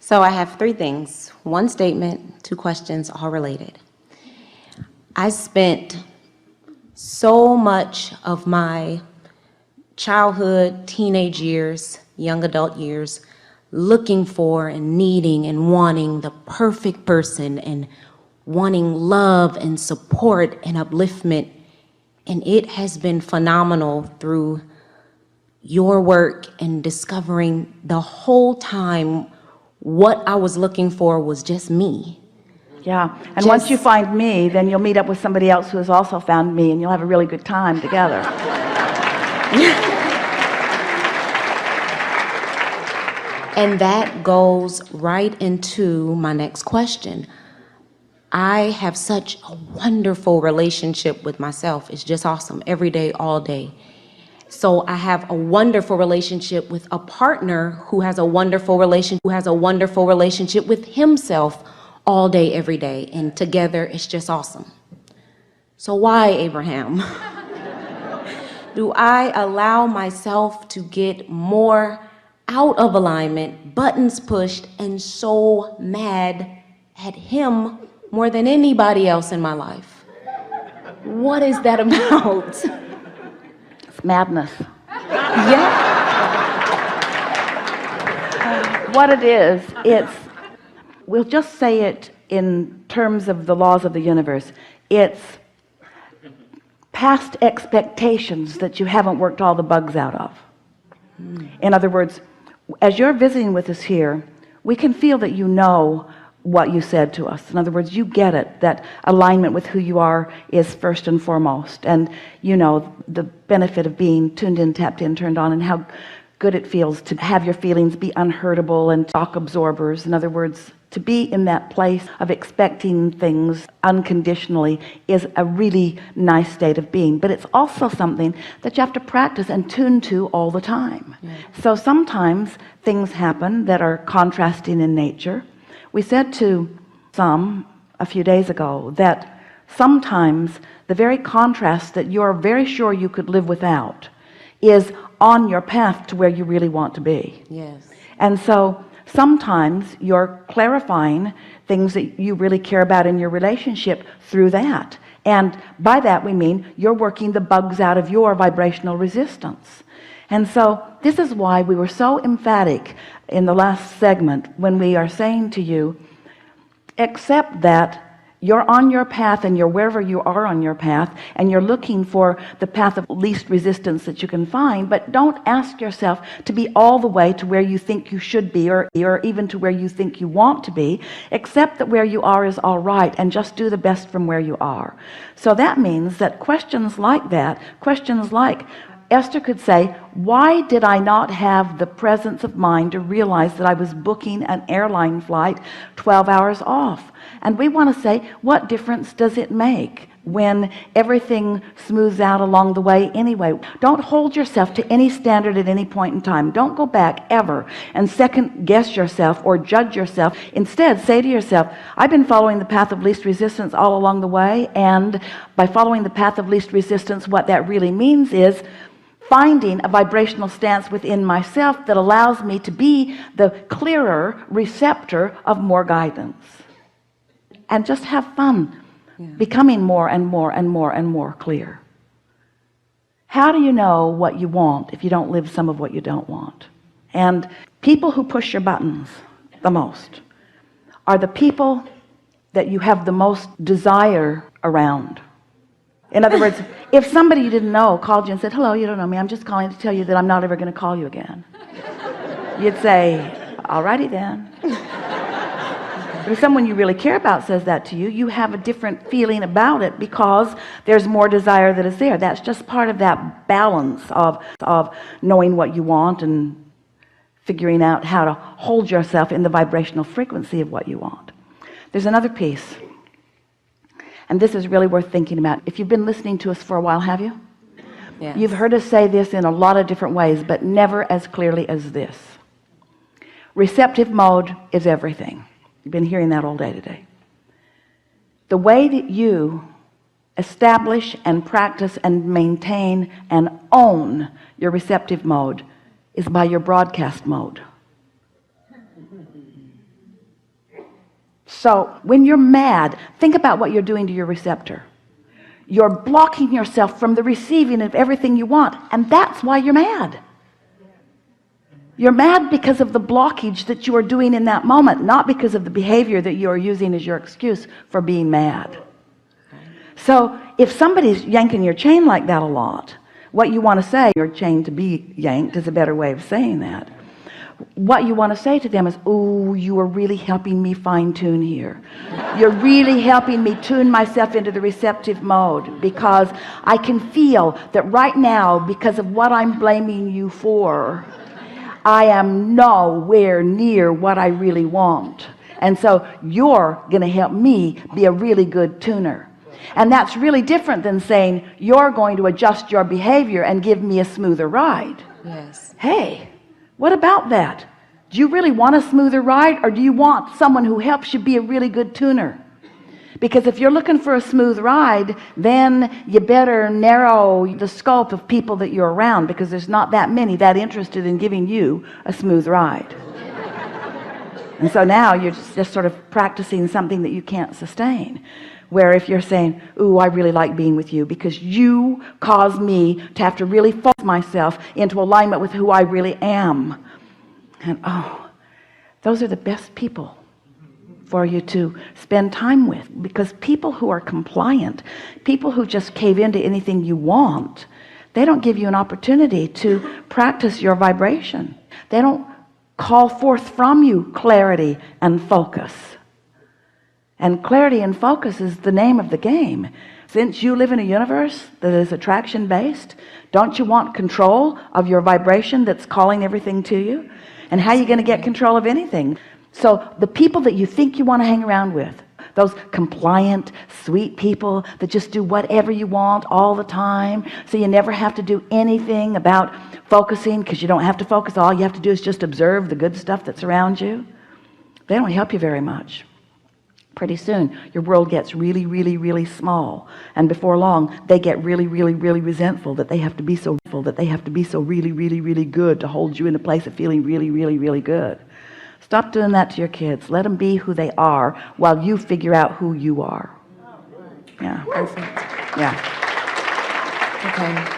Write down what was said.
So I have three things, one statement, two questions, all related. I spent so much of my childhood, teenage years, young adult years, looking for and needing and wanting the perfect person and wanting love and support and upliftment. And it has been phenomenal through your work and discovering the whole time what I was looking for was just me. Yeah, and once you find me, then you'll meet up with somebody else who has also found me, and you'll have a really good time together. And that goes right into my next question. I have such a wonderful relationship with myself. It's just awesome, every day, all day. So I have a wonderful relationship with a partner who has a wonderful relationship with himself all day, every day. And together, it's just awesome. So why, Abraham, do I allow myself to get more out of alignment, buttons pushed, and so mad at him more than anybody else in my life? What is that about? It's madness. Yeah. What it is, we'll just say it in terms of the laws of the universe. It's past expectations that you haven't worked all the bugs out of. In other words, as you're visiting with us here, we can feel that you know what you said to us. In other words, you get it, that alignment with who you are is first and foremost, and you know the benefit of being tuned in, tapped in, turned on, and how good it feels to have your feelings be unhurtable and shock absorbers. In other words, to be in that place of expecting things unconditionally is a really nice state of being, but it's also something that you have to practice and tune to all the time. So sometimes things happen that are contrasting in nature. We said to some a few days ago that sometimes the very contrast that you're very sure you could live without is on your path to where you really want to be. Yes. And so sometimes you're clarifying things that you really care about in your relationship through that, and by that we mean you're working the bugs out of your vibrational resistance. And so this is why we were so emphatic in the last segment when we are saying to you, accept that you're on your path and you're wherever you are on your path and you're looking for the path of least resistance that you can find, but don't ask yourself to be all the way to where you think you should be or even to where you think you want to be. Accept that where you are is all right and just do the best from where you are. So that means that questions like that, questions like Esther could say, why did I not have the presence of mind to realize that I was booking an airline flight 12 hours off? And we want to say, what difference does it make when everything smooths out along the way anyway? Don't hold yourself to any standard at any point in time. Don't go back ever and second guess yourself or judge yourself. Instead, say to yourself, I've been following the path of least resistance all along the way, and by following the path of least resistance, what that really means is finding a vibrational stance within myself that allows me to be the clearer receptor of more guidance, and just have fun becoming more and more and more and more clear. How do you know what you want if you don't live some of what you don't want? And people who push your buttons the most are the people that you have the most desire around. In other words, if somebody you didn't know called you and said, hello, you don't know me, I'm just calling to tell you that I'm not ever going to call you again, you'd say, alrighty then. But if someone you really care about says that to you, you have a different feeling about it because there's more desire that is there. That's just part of that balance of knowing what you want and figuring out how to hold yourself in the vibrational frequency of what you want. There's another piece. And this is really worth thinking about. If you've been listening to us for a while, have you? Yes. You've heard us say this in a lot of different ways, but never as clearly as this. Receptive mode is everything. You've been hearing that all day today. The way that you establish and practice and maintain and own your receptive mode is by your broadcast mode. So when you're mad, think about what you're doing to your receptor. You're blocking yourself from the receiving of everything you want, and that's why you're mad. You're mad because of the blockage that you are doing in that moment, not because of the behavior that you are using as your excuse for being mad. So if somebody's yanking your chain like that a lot, what you want to say, your chain to be yanked is a better way of saying that. What you want to say to them is, oh, you are really helping me fine-tune here. You're really helping me tune myself into the receptive mode, because I can feel that right now, because of what I'm blaming you for, I am nowhere near what I really want. And so you're going to help me be a really good tuner. And that's really different than saying you're going to adjust your behavior and give me a smoother ride. Yes. Hey, what about that? Do you really want a smoother ride, or do you want someone who helps you be a really good tuner? Because if you're looking for a smooth ride, then you better narrow the scope of people that you're around, because there's not that many that interested in giving you a smooth ride. And so now you're just sort of practicing something that you can't sustain. Where if you're saying, ooh, I really like being with you because you cause me to have to really focus myself into alignment with who I really am. And oh, those are the best people for you to spend time with, because people who are compliant, people who just cave into anything you want, they don't give you an opportunity to practice your vibration. They don't call forth from you clarity and focus. And clarity and focus is the name of the game. Since you live in a universe that is attraction based, don't you want control of your vibration that's calling everything to you? And how are you going to get control of anything? So the people that you think you want to hang around with, those compliant, sweet people that just do whatever you want all the time, so you never have to do anything about focusing, because you don't have to focus. All you have to do is just observe the good stuff that's around you. They don't help you very much. Pretty soon your world gets really, really, really small, and before long they get really, really, really resentful that they have to be so really, really, really good to hold you in a place of feeling really, really, really good. Stop doing that to your kids. Let them be who they are while you figure out who you are. Yeah. Perfect. Yeah. Okay.